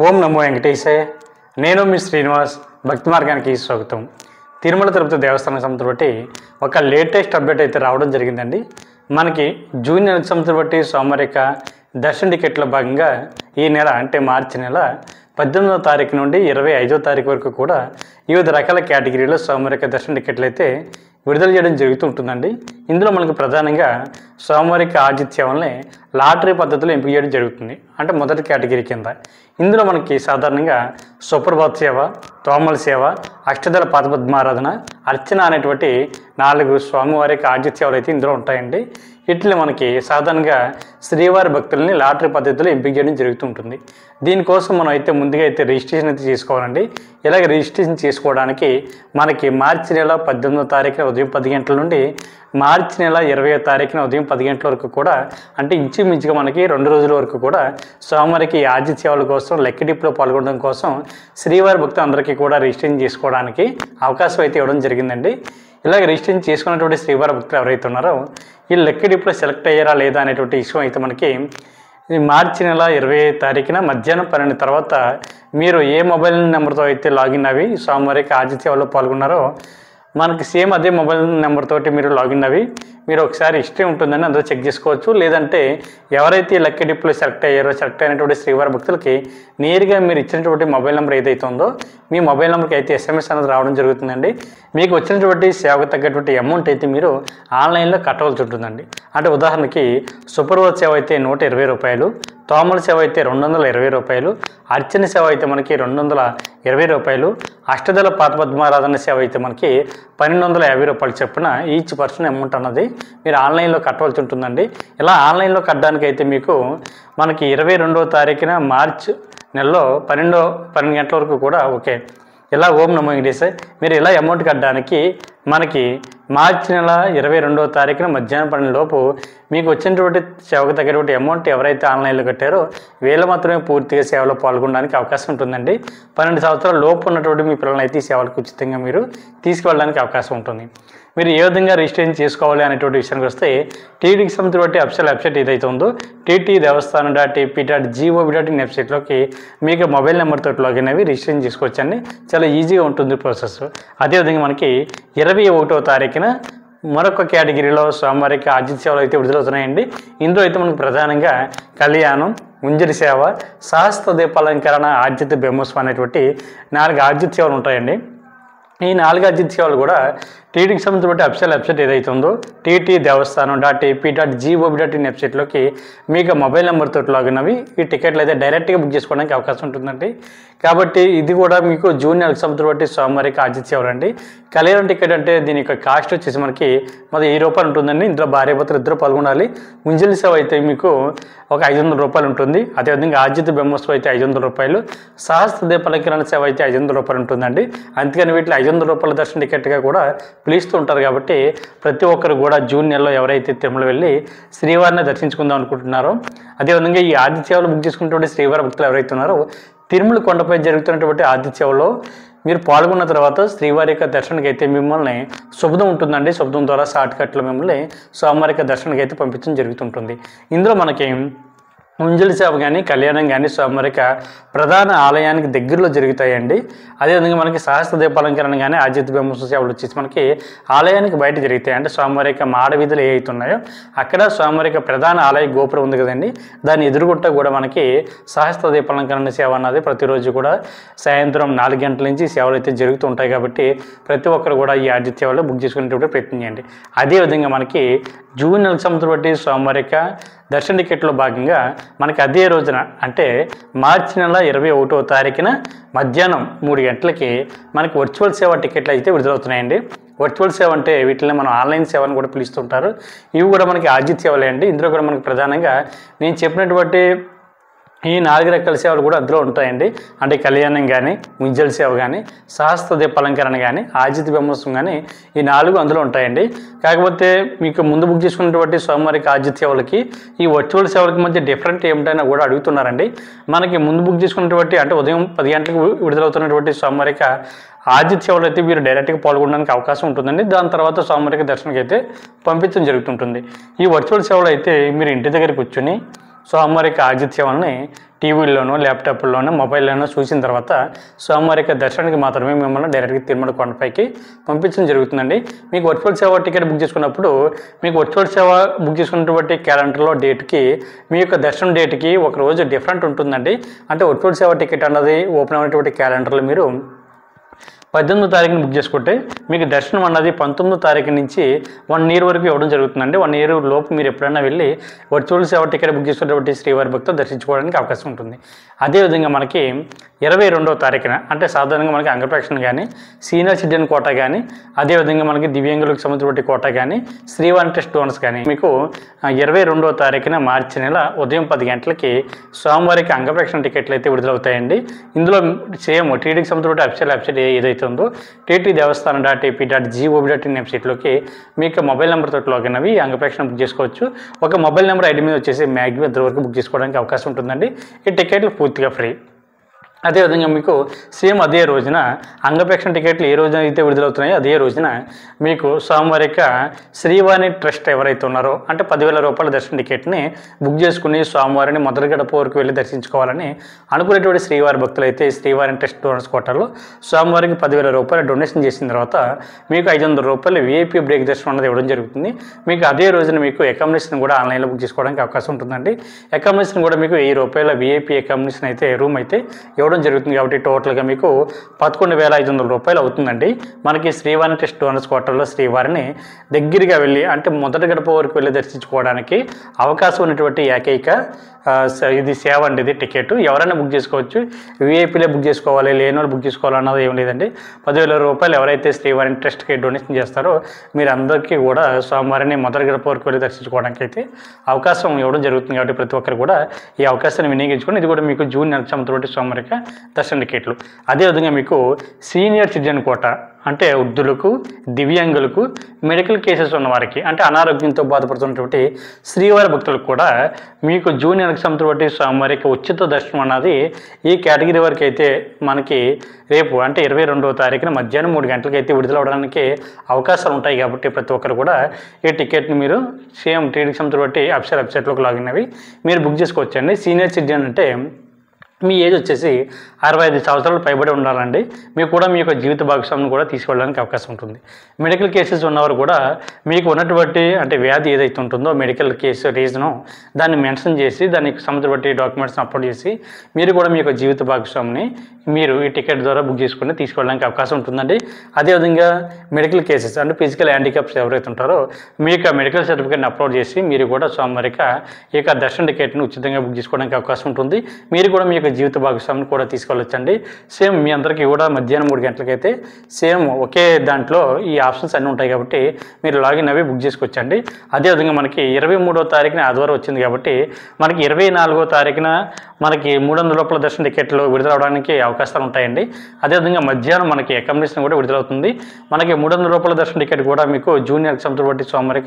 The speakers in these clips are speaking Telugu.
ఓం నమో వెంకటేశాయ. నేను మీ శ్రీనివాస్. భక్తి మార్గానికి స్వాగతం. తిరుమల తిరుపతి దేవస్థానం సంస్థ బట్టి ఒక లేటెస్ట్ అప్డేట్ అయితే రావడం జరిగిందండి. మనకి జూన్ నెల సంస్థ బట్టి సోమవారిక దర్శన టికెట్ల భాగంగా ఈ నెల అంటే మార్చి నెల 18వ తారీఖు నుండి 25వ తారీఖు వరకు కూడా వివిధ రకాల కేటగిరీలో సోమవారిక దర్శన టికెట్లు అయితే విడుదల చేయడం జరుగుతూ ఉంటుందండి. ఇందులో మనకు ప్రధానంగా సోమవారిక ఆతిథ్య సేవల్ని లాటరీ పద్ధతిలో ఎంపిక చేయడం జరుగుతుంది. అంటే మొదటి కేటగిరీ కింద ఇందులో మనకి సాధారణంగా సుప్రభాత్ సేవ, తోమల సేవ, అష్టదళ పాదపద్మారాధన, అర్చన అనేటువంటి 4 స్వామివారికి ఆతిథ్య సేవలు అయితే ఇందులో ఉంటాయండి. ఇట్లా మనకి సాధారణంగా శ్రీవారి భక్తుల్ని లాటరీ పద్ధతిలో ఎంపిక చేయడం జరుగుతూ ఉంటుంది. దీనికోసం మనం అయితే ముందుగా అయితే రిజిస్ట్రేషన్ అయితే చేసుకోవాలండి. ఇలాగ రిజిస్ట్రేషన్ చేసుకోవడానికి మనకి మార్చి నెల 18వ తారీఖున ఉదయం 10 గంటల నుండి మార్చి నెల 20వ తారీఖున ఉదయం 10 గంటల వరకు కూడా అంటే ఇంచుమించుగా మనకి 2 రోజుల వరకు కూడా స్వామివారికి ఆతిథ్య సేవల కోసం లెక్కడిప్పులో పాల్గొనడం కోసం శ్రీవారి భక్తులందరికీ కూడా రిజిస్ట్రేషన్ చేసుకోవడానికి అవకాశం అయితే ఇవ్వడం జరిగిందండి. ఇలాగ రిజిస్ట్రేషన్ చేసుకున్నటువంటి శ్రీవారి భక్తులు ఎవరైతే ఉన్నారో ఈ లెక్కడిప్పులో సెలెక్ట్ అయ్యారా లేదా అనేటువంటి విషయం అయితే మనకి మార్చి నెల 20వ తారీఖున మధ్యాహ్నం 12 తర్వాత మీరు ఏ మొబైల్ నెంబర్తో అయితే లాగిన్ అవి సోమవారికి ఆతిథ్య సేవలో పాల్గొన్నారో మనకి సేమ్ అదే మొబైల్ నెంబర్ తోటి మీరు లాగిన్ అవి మీరు ఒకసారి హిస్టరీ ఉంటుందని అందులో చెక్ చేసుకోవచ్చు. లేదంటే ఎవరైతే లక్కీ డిప్లో సెలెక్ట్ అయినటువంటి శ్రీవారి భక్తులకి నేరుగా మీరు ఇచ్చినటువంటి మొబైల్ నెంబర్ ఏదైతే ఉందో మీ మొబైల్ నెంబర్కి అయితే SMS అనేది రావడం జరుగుతుందండి. మీకు వచ్చినటువంటి సేవకు తగ్గటువంటి అమౌంట్ అయితే మీరు ఆన్లైన్లో కట్టవలసి ఉంటుందండి. అంటే ఉదాహరణకి సుప్రభాత్ సేవ అయితే 120 రూపాయలు, తోమల సేవ అయితే 220 రూపాయలు, అర్చన సేవ అయితే మనకి 220 రూపాయలు, అష్టదళ పాదపద్మారాధన సేవ అయితే మనకి 1250 రూపాయలు చొప్పున ఈచ్ పర్సన్ అమౌంట్ అన్నది మీరు ఆన్లైన్లో కట్టవలసి ఉంటుందండి. ఇలా ఆన్లైన్లో కట్టడానికి అయితే మీకు మనకి 22వ తారీఖున మార్చ్ నెలలో 12 గంటల వరకు కూడా ఓకే. ఇలా ఓం నమో వెంకటేశాయ మీరు ఇలా అమౌంట్ కట్టడానికి మనకి మార్చి నెల 22వ తారీఖున మధ్యాహ్నం 12 లోపు మీకు వచ్చినటువంటి సేవకు తగ్గటువంటి అమౌంట్ ఎవరైతే ఆన్లైన్లో కట్టారో వీళ్ళు మాత్రమే పూర్తిగా సేవలో పాల్గొనడానికి అవకాశం ఉంటుందండి. 12 సంవత్సరాల లోపు ఉన్నటువంటి మీ పిల్లల్ని అయితే ఈ సేవలకు ఉచితంగా మీరు తీసుకువెళ్ళడానికి అవకాశం ఉంటుంది. మీరు ఏ విధంగా రిజిస్ట్రేషన్ చేసుకోవాలి అనేటువంటి విషయానికి వస్తే టీటీకి సంబంధించి బట్టి అఫీషియల్ వెబ్సైట్ ఏదైతే ఉందో ttdevaస్థానం.ap.gov.in వెబ్సైట్లోకి మీకు మొబైల్ నెంబర్ తోటి లాగిన్ అవి రిజిస్ట్రేషన్ చేసుకోవచ్చండి. చాలా ఈజీగా ఉంటుంది ప్రాసెస్. అదేవిధంగా మనకి 21వ తారీఖున మరొక కేటగిరీలో సోమవారికి ఆతిథ్య సేవలు అయితే విడుదలవుతున్నాయండి. ఇందులో అయితే మనకు ప్రధానంగా కళ్యాణం, ఉంజరి సేవ, సహస్ర దీపాలంకరణ, ఆతిథ్య బ్రహ్మోత్సవం అనేటువంటి 4 ఆతిథ్య సేవలు ఉంటాయండి. ఈ 4 ఆతిథ్య సేవలు కూడా టీటీకి సంబంధించి బట్టి అఫీషియల్ వెబ్సైట్ ఏదైతే ఉందో ttdevaస్థానం.ap.gov.in వెబ్సైట్లోకి మీకు మొబైల్ నెంబర్ తోటి లాగిన్ అవి ఈ టికెట్లు అయితే డైరెక్ట్గా బుక్ చేసుకోవడానికి అవకాశం ఉంటుందండి. కాబట్టి ఇది కూడా మీకు జూన్ నెలకు సంబంధించి బట్టి సోమవారికి ఆతిథ్య సేవలు అండి. కళ్యాణం టికెట్ అంటే దీని యొక్క కాస్ట్ వచ్చేసి మనకి 1000 రూపాయలు ఉంటుందండి. ఇందులో భార్యాభర్తలు ఇద్దరు పాల్గొనాలి. ఉంజలి సేవ అయితే మీకు ఒక 500 రూపాయలు ఉంటుంది. అదేవిధంగా ఆతిథ్య బ్రహ్మోత్సవం అయితే 500 రూపాయలు, సహస్ర దీపాలంకరణ సేవ అయితే 500 రూపాయలు ఉంటుందండి. అందుకని వీటిలో 500 రూపాయల దర్శన టికెట్గా కూడా పిలుస్తూ ఉంటారు. కాబట్టి ప్రతి ఒక్కరు కూడా జూన్ నెలలో ఎవరైతే తిరుమల వెళ్ళి శ్రీవారిని దర్శించుకుందాం అనుకుంటున్నారో అదేవిధంగా ఈ ఆతిథ్య సేవలు బుక్ చేసుకున్నటువంటి శ్రీవారి భక్తులు ఎవరైతే ఉన్నారో తిరుమల కొండపై జరుగుతున్నటువంటి ఆతిథ్య సేవలో మీరు పాల్గొన్న తర్వాత శ్రీవారి యొక్క దర్శనానికి అయితే మిమ్మల్ని శుభదం ఉంటుందండి. శుభదం ద్వారా షార్ట్ కట్లో మిమ్మల్ని స్వామివారి యొక్క దర్శనానికి అయితే పంపించడం జరుగుతుంటుంది. ఇందులో మనకి ఉంజలి సేవ కానీ కళ్యాణం కానీ స్వామివారిక ప్రధాన ఆలయానికి దగ్గరలో జరుగుతాయండి. అదేవిధంగా మనకి సహస్ర దీపాలంకరణ కానీ ఆతిథ్య బ్రహ్మోత్సవ సేవలు వచ్చేసి మనకి ఆలయానికి బయట జరుగుతాయి. అంటే స్వామివారిక మాడ వీధులు ఏవైతే ఉన్నాయో అక్కడ స్వామివారిక ప్రధాన ఆలయ గోపురం ఉంది కదండి, దాన్ని ఎదురుగుంట కూడా మనకి సహస్ర దీపాలంకరణ సేవ అన్నది ప్రతిరోజు కూడా సాయంత్రం 4 గంటల నుంచి సేవలు అయితే జరుగుతూ ఉంటాయి. కాబట్టి ప్రతి ఒక్కరు కూడా ఈ ఆతిథ్య సేవలు బుక్ చేసుకునేటప్పుడు ప్రయత్నం చేయండి. అదేవిధంగా మనకి జూన్ నెలకు సంబంధించి బట్టి సోమవారిక దర్శన టికెట్లో భాగంగా మనకి అదే రోజున అంటే మార్చి నెల 21వ తారీఖున మధ్యాహ్నం 3 గంటలకి మనకి వర్చువల్ సేవ టికెట్లు అయితే విడుదలవుతున్నాయండి. వర్చువల్ సేవ అంటే వీటిని మనం ఆన్లైన్ సేవను కూడా పిలుస్తుంటారు. ఇవి కూడా మనకి ఆతిథ్య సేవలే అండి. ఇందులో కూడా మనకి ప్రధానంగా నేను చెప్పినటువంటి ఈ 4 రకాల సేవలు కూడా అందులో ఉంటాయండి. అంటే కళ్యాణం కానీ, ఉంజలి సేవ కానీ, సహస్ర దీపాలంకరణ కానీ, ఆతిథ్య బ్రహ్మోత్సవం కానీ ఈ 4 అందులో ఉంటాయండి. కాకపోతే మీకు ముందు బుక్ చేసుకున్నటువంటి సోమవారికి ఆతిథ్య సేవలకి ఈ వర్చువల్ సేవలకి మధ్య డిఫరెంట్ ఏమిటైనా కూడా అడుగుతున్నారండి. మనకి ముందు బుక్ చేసుకున్నటువంటి అంటే ఉదయం 10 గంటలకు విడుదలవుతున్నటువంటి సోమవారిక ఆతిథ్య సేవలు అయితే మీరు డైరెక్ట్గా పాల్గొనడానికి అవకాశం ఉంటుందండి. దాని తర్వాత సోమవారిక దర్శనానికి అయితే పంపించడం జరుగుతుంటుంది. ఈ వర్చువల్ సేవలు అయితే మీరు ఇంటి దగ్గర కూర్చొని స్వామివారి యొక్క ఆతిథ్యాన్ని టీవీల్లోనూ ల్యాప్టాప్లోనూ మొబైల్లోనూ చూసిన తర్వాత స్వామివారి యొక్క దర్శనానికి మాత్రమే మిమ్మల్ని డైరెక్ట్గా తిరుమల కొండపైకి పంపించడం జరుగుతుందండి. మీకు వర్చువల్ సేవ టికెట్ బుక్ చేసుకున్నప్పుడు మీకు వర్చువల్ సేవ బుక్ చేసుకున్నటువంటి క్యాలెండర్లో డేట్కి మీ యొక్క దర్శనం డేట్కి ఒక రోజు డిఫరెంట్ ఉంటుందండి. అంటే వర్చువల్ సేవ టికెట్ అన్నది ఓపెన్ అయినటువంటి క్యాలెండర్లో మీరు 18వ తారీఖున బుక్ చేసుకుంటే మీకు దర్శనం అన్నది 19వ తారీఖు నుంచి 1 ఇయర్ వరకు ఇవ్వడం జరుగుతుందండి. 1 ఇయర్ లోపు మీరు ఎప్పుడైనా వెళ్ళి వర్చువల్ సేవ టికెట్ బుక్ చేసుకున్నటువంటి శ్రీవారి భక్తులు దర్శించుకోవడానికి అవకాశం ఉంటుంది. అదేవిధంగా మనకి 22వ తారీఖున అంటే సాధారణంగా మనకి అంగప్రక్షణ కానీ సీనియర్ సిటిజన్ కోటా కానీ అదేవిధంగా మనకి దివ్యాంగులకు సంబంధించిన కోటా కానీ శ్రీవారి ట్రస్ట్ డోనర్స్ కానీ మీకు 22వ తారీఖున మార్చి నెల ఉదయం 10 గంటలకి స్వామివారికి అంగప్రక్షణ టికెట్లు అయితే విడుదలవుతాయండి. ఇందులో సేమ్ టీటీడీకి సంబంధించిన అఫీషియల్ వెబ్సైట్ ఏదైతే ఉందో టీటీ దేవస్థానం.ap.gov.in వెబ్సైట్లోకి మీకు మొబైల్ నెంబర్ తోటి లాగిన్ అవి అంగప్రక్షణ బుక్ చేసుకోవచ్చు. ఒక మొబైల్ నెంబర్ ఐడి మీద వచ్చేసి మ్యాక్సిమం ఇద్దరు వరకు బుక్ చేసుకోవడానికి అవకాశం ఉంటుందండి. ఈ టికెట్లు పూర్తిగా ఫ్రీ. అదేవిధంగా మీకు సేమ్ అదే రోజున అంగప్రక్షణ టికెట్లు ఏ రోజున అయితే విడుదలవుతున్నాయో అదే రోజున మీకు స్వామివారి యొక్క శ్రీవాణి ట్రస్ట్ ఎవరైతే ఉన్నారో అంటే 10,000 రూపాయల దర్శన టికెట్ని బుక్ చేసుకుని స్వామివారిని మొదటి గడప వరకు వెళ్ళి దర్శించుకోవాలని అనుకునేటువంటి శ్రీవారి భక్తులు అయితే శ్రీవారి ట్రస్ట్ డోనర్స్ కోటాలో స్వామివారికి 10,000 రూపాయలు డొనేషన్ చేసిన తర్వాత మీకు 500 రూపాయలు విఐపీ బ్రేక్ దర్శనం అనేది ఇవ్వడం జరుగుతుంది. మీకు అదే రోజున మీకు అకామిడేషన్ కూడా ఆన్లైన్లో బుక్ చేసుకోవడానికి అవకాశం ఉంటుందండి. అకామిడేషన్ కూడా మీకు 1000 రూపాయల విఐపీ అకామిడేషన్ అయితే రూమ్ అయితే జరుగుతుంది కాబట్టి టోటల్గా మీకు 11,500 రూపాయలు అవుతుందండి. మనకి శ్రీవారి ట్రస్ట్ డోనర్స్ కోటాలో శ్రీవారిని దగ్గరగా వెళ్ళి అంటే మొదటి గడప వరకు వెళ్ళి దర్శించుకోవడానికి అవకాశం ఉన్నటువంటి ఏకైక ఇది సేవ అండి. ఇది టికెట్ ఎవరైనా బుక్ చేసుకోవచ్చు. విఐపీలే బుక్ చేసుకోవాలి, లేని వాళ్ళు బుక్ చేసుకోవాలన్నది ఏం లేదండి. 10,000 రూపాయలు ఎవరైతే శ్రీవారి ట్రస్ట్కి డొనేషన్ చేస్తారో మీరు అందరికీ కూడా స్వామివారిని మొదటి గడప వరకు వెళ్ళి దర్శించుకోవడానికి అయితే అవకాశం ఇవ్వడం జరుగుతుంది. కాబట్టి ప్రతి ఒక్కరు కూడా ఈ అవకాశాన్ని వినియోగించుకొని ఇది కూడా మీకు జూన్ నెల సంవత్సరం స్వామివారి దర్శన టికెట్లు. అదేవిధంగా మీకు సీనియర్ సిటిజన్ కోట అంటే వృద్ధులకు దివ్యాంగులకు మెడికల్ కేసెస్ ఉన్న వారికి అంటే అనారోగ్యంతో బాధపడుతున్నటువంటి శ్రీవారి భక్తులకు కూడా మీకు జూన్ నెలకు సంబంధించిన స్వామివారికి ఉచిత దర్శనం అన్నది ఈ కేటగిరీ వరకు అయితే మనకి రేపు అంటే 22వ తారీఖున మధ్యాహ్నం 3 గంటలకు అయితే విడుదలవడానికి అవకాశాలు ఉంటాయి. కాబట్టి ప్రతి ఒక్కరు కూడా ఈ టికెట్ని మీరు సేమ్ టీడీకి సంబంధించిన అఫీషియల్ వెబ్సైట్లోకి లాగిన్ అవి మీరు బుక్ చేసుకోవచ్చండి. సీనియర్ సిటిజన్ అంటే మీ ఏజ్ వచ్చేసి 65 సంవత్సరాలు పైబడి ఉండాలండి. మీకు కూడా మీ యొక్క జీవిత భాగస్వామిని కూడా తీసుకెళ్ళడానికి అవకాశం ఉంటుంది. మెడికల్ కేసెస్ ఉన్నవారు కూడా మీకు ఉన్నటువంటి అంటే వ్యాధి ఏదైతే ఉంటుందో మెడికల్ కేసు రీజను దాన్ని మెన్షన్ చేసి దానికి సంబంధించిన డాక్యుమెంట్స్ని అప్లోడ్ చేసి మీరు కూడా మీ యొక్క జీవిత భాగస్వామిని మీరు ఈ టికెట్ ద్వారా బుక్ చేసుకుని తీసుకెళ్ళడానికి అవకాశం ఉంటుందండి. అదేవిధంగా మెడికల్ కేసెస్ అంటే ఫిజికల్ హ్యాండిక్యాప్స్ ఎవరైతే ఉంటారో మీ యొక్క మెడికల్ సర్టిఫికేట్ని అప్లోడ్ చేసి మీరు కూడా స్వామివారి ఈ యొక్క దర్శన టికెట్ని ఉచితంగా బుక్ చేసుకోవడానికి అవకాశం ఉంటుంది. మీరు కూడా మీ యొక్క జీవిత భాగస్వామిని కూడా తీసుకెళ్ళొచ్చండి. సేమ్ మీ అందరికీ కూడా మధ్యాహ్నం 3 గంటలకైతే సేమ్ ఒకే దాంట్లో ఈ ఆప్షన్స్ అన్నీ ఉంటాయి కాబట్టి మీరు లాగిన్ అవి బుక్ చేసుకోవచ్చండి. అదేవిధంగా మనకి 23వ తారీఖున ఆదివారం వచ్చింది కాబట్టి మనకి 24వ తారీఖున మనకి 300 రూపాయల దర్శన టికెట్లు విడుదలవడానికి అవకాశాలు ఉంటాయండి. అదేవిధంగా మధ్యాహ్నం మనకి అకామిడేషన్ కూడా విడుదలవుతుంది. మనకి 300 రూపాయల దర్శన టికెట్ కూడా మీకు జూనియర్కి సంబంధించిన స్వామివారి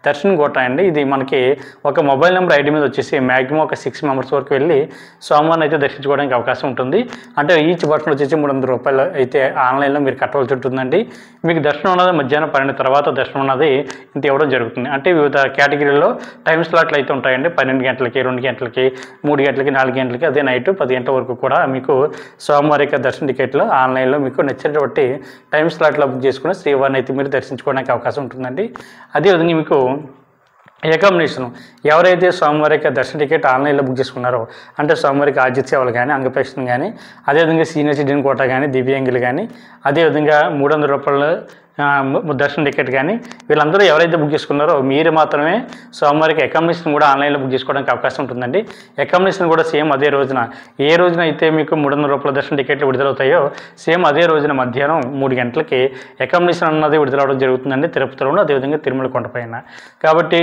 దర్శనం కోట అండి. ఇది మనకి ఒక మొబైల్ నెంబర్ ఐడి మీద వచ్చేసి మ్యాక్సిమం ఒక 6 మెంబర్స్ వరకు వెళ్ళి స్వామివారిని అయితే దర్శించుకోవడానికి అవకాశం ఉంటుంది. అంటే ఈచ్ పర్సన్ వచ్చేసి 300 రూపాయలు అయితే ఆన్లైన్లో మీరు కట్టవలసి ఉంటుందండి. మీకు దర్శనం ఉన్నది మధ్యాహ్నం 12 తర్వాత దర్శనం ఉన్నది ఇంత ఇవ్వడం జరుగుతుంది. అంటే వివిధ కేటగిరీలో టైం స్లాట్లు అయితే ఉంటాయండి. 12 గంటలకి 2 గంటలకి 3 గంటలకి 4 గంటలకి అదే నైట్ 10 గంటల వరకు కూడా మీకు స్వామివారి దర్శన టికెట్లు ఆన్లైన్లో మీకు నచ్చినటువంటి టైం స్లాట్లో బుక్ చేసుకుని శ్రీవారిని అయితే మీరు దర్శించుకోవడానికి అవకాశం ఉంటుందండి. అదేవిధంగా మీకు అకామిడేషన్ ఎవరైతే స్వామివారి దర్శన టికెట్ ఆన్లైన్లో బుక్ చేసుకున్నారో అంటే స్వామివారికి ఆర్జిత సేవలు కానీ అంగప్రక్షణ కానీ అదేవిధంగా సీనియర్ సిటిజన్ కోటా కానీ దివ్యాంగులు కానీ అదేవిధంగా 300 రూపాయల దర్శన టికెట్ కానీ వీళ్ళందరూ ఎవరైతే బుక్ చేసుకున్నారో మీరు మాత్రమే స్వామివారికి అకామిడేషన్ కూడా ఆన్లైన్లో బుక్ చేసుకోవడానికి అవకాశం ఉంటుందండి. అకామిడేషన్ కూడా సేమ్ అదే రోజున ఏ రోజున అయితే మీకు 300 రూపాయల దర్శన టికెట్లు విడుదలవుతాయో సేమ్ అదే రోజున మధ్యాహ్నం 3 గంటలకి అకామిడేషన్ అన్నది విడుదలవడం జరుగుతుందండి తిరుపతిలోను అదేవిధంగా తిరుమల కొండపైన. కాబట్టి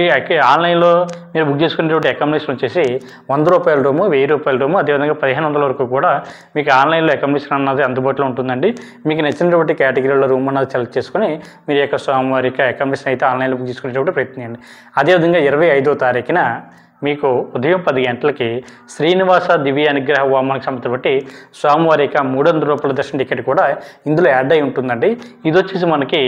ఆన్లైన్లో మీరు బుక్ చేసుకునేటువంటి అకామిడేషన్ వచ్చేసి 100 రూపాయల రూము 1000 రూపాయల రూము అదేవిధంగా 1500 వరకు కూడా మీకు ఆన్లైన్లో అకామిడేషన్ అన్నది అందుబాటులో ఉంటుందండి. మీకు నచ్చినటువంటి కేటగిరీలో రూమ్ అన్నది సెలెక్ట్ చేసుకుని మీరు యొక్క స్వామివారి అకామిడేషన్ అయితే ఆన్లైన్లో బుక్ చేసుకునేటప్పుడు ప్రయత్నించండి. అదేవిధంగా 25వ తారీఖున మీకు ఉదయం 10 గంటలకి శ్రీనివాస దివ్య అనుగ్రహ హోమానికి సంబంధించి స్వామివారి 300 రూపాయల దర్శన టికెట్ కూడా ఇందులో యాడ్ అయి ఉంటుందండి. ఇది వచ్చేసి మనకి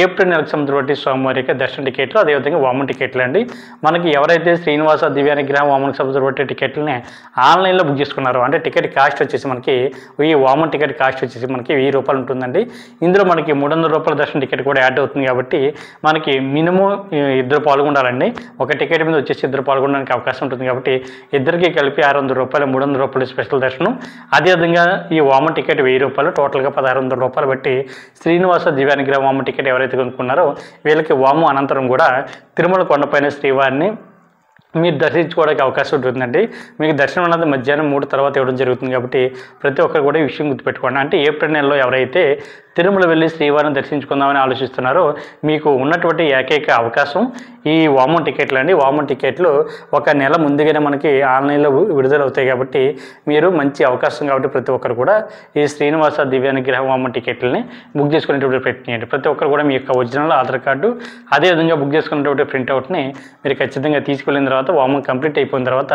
ఏప్రిల్ నెలకు సంబంధించిన బట్టి స్వామివారి యొక్క దర్శన టికెట్లు, అదేవిధంగా వామన్ టికెట్లు అండి. మనకి ఎవరైతే శ్రీనివాస దివ్యానుగ్రహం వామన్కి సంబంధించిన బట్టి టికెట్లని ఆన్లైన్లో బుక్ చేసుకున్నారో, అంటే టికెట్ కాస్ట్ వచ్చేసి మనకి ఈ వామన్ టికెట్ కాస్ట్ వచ్చేసి మనకి 1000 రూపాయలు ఉంటుందండి. ఇందులో మనకి 300 రూపాయల దర్శన టికెట్ కూడా యాడ్ అవుతుంది కాబట్టి మనకి మినిమం 2 పాల్గొనాలండి. ఒక టికెట్ మీద వచ్చేసి 2 పాల్గొనడానికి అవకాశం ఉంటుంది కాబట్టి ఇద్దరికి కలిపి 600 రూపాయలు, 300 రూపాయలు స్పెషల్ దర్శనం. అదేవిధంగా ఈ వామన్ టికెట్ 1000 రూపాయలు, టోటల్గా 1600 రూపాయలు బట్టి శ్రీనివాస దివ్యానుగ్రహం వామన్ టికెట్ ఎవరైతే కొనుక్కున్నారో వీళ్ళకి వాము అనంతరం కూడా తిరుమల కొండపైన శ్రీవారిని మీరు దర్శించుకోవడానికి అవకాశం ఉంటుందండి. మీకు దర్శనం అన్నది మధ్యాహ్నం 3 తర్వాత ఇవ్వడం జరుగుతుంది కాబట్టి ప్రతి ఒక్కరు కూడా ఈ విషయం గుర్తుపెట్టుకోండి. అంటే ఏప్రిల్ నెలలో ఎవరైతే తిరుమల వెళ్ళి శ్రీవారిని దర్శించుకుందామని ఆలోచిస్తున్నారో మీకు ఉన్నటువంటి ఏకైక అవకాశం ఈ వామన్ టికెట్లు అండి. వామన్ టికెట్లు ఒక నెల ముందుగానే మనకి ఆన్లైన్లో విడుదలవుతాయి కాబట్టి మీరు మంచి అవకాశం కాబట్టి ప్రతి ఒక్కరు కూడా ఈ శ్రీనివాస దివ్యానుగ్రహం వామన్ టికెట్లని బుక్ చేసుకునేటువంటి ప్రయత్నం చేయండి. ప్రతి ఒక్కరు కూడా మీ యొక్క ఒరిజినల్ ఆధార్ కార్డు, అదేవిధంగా బుక్ చేసుకున్నటువంటి ప్రింట్అవుట్ని మీరు ఖచ్చితంగా తీసుకెళ్ళిన తర్వాత వామన్ కంప్లీట్ అయిపోయిన తర్వాత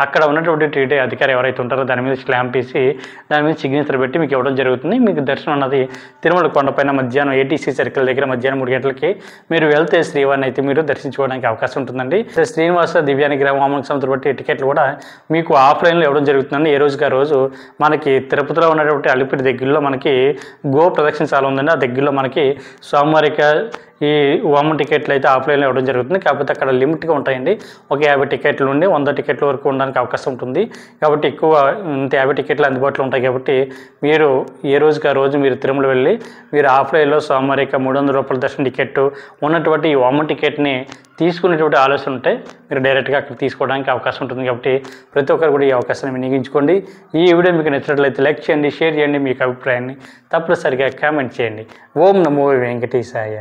అక్కడ ఉన్నటువంటి టీటీ అధికారి ఎవరైతే ఉంటారో దాని మీద స్టాంప్ వేసి దాని మీద సిగ్నేచర్ పెట్టి మీకు ఇవ్వడం జరుగుతుంది. మీకు దర్శనం అన్నది తిరుమల కొండపైన మధ్యాహ్నం ఏటీసీ సర్కిల్ దగ్గర మధ్యాహ్నం 3 గంటలకి మీరు వెళ్తే శ్రీవారిని అయితే మీరు దర్శించుకోవడానికి అవకాశం ఉంటుందండి. శ్రీనివాస దివ్యానుగ్రహం వామన్ సంవత్సరం బట్టి టికెట్లు కూడా మీకు ఆఫ్లైన్లో ఇవ్వడం జరుగుతుందండి. ఏ రోజుకి ఆ రోజు మనకి తిరుపతిలో ఉన్నటువంటి అలిపిరి దగ్గరలో మనకి గో ప్రదక్షిణశాల ఉందండి. ఆ దగ్గరలో మనకి సోమవారిక ఈ వామన్ టికెట్లు అయితే ఆఫ్లైన్లో ఇవ్వడం జరుగుతుంది. కాకపోతే అక్కడ లిమిట్గా ఉంటాయండి. ఒక 50 టికెట్లు నుండి 100 టికెట్ల వరకు ఉండడానికి అవకాశం ఉంటుంది. కాబట్టి ఎక్కువ 50 టికెట్లు అందుబాటులో ఉంటాయి కాబట్టి మీరు ఏ రోజుకి ఆ రోజు మీరు తిరుమల వెళ్ళి మీరు ఆఫ్లైన్లో సోమవారిక 300 రూపాయల దర్శన టికెట్ ఉన్నటువంటి ఈ వామన్ టికెట్ని తీసుకునేటువంటి ఆలోచన ఉంటే మీరు డైరెక్ట్గా అక్కడ తీసుకోవడానికి అవకాశం ఉంటుంది. కాబట్టి ప్రతి ఒక్కరు కూడా ఈ అవకాశాన్ని వినియోగించుకోండి. ఈ వీడియో మీకు నచ్చినట్లయితే లైక్ చేయండి, షేర్ చేయండి, మీకు అభిప్రాయాన్ని తప్పనిసరిగా కామెంట్ చేయండి. ఓం నమో వెంకటేశాయ.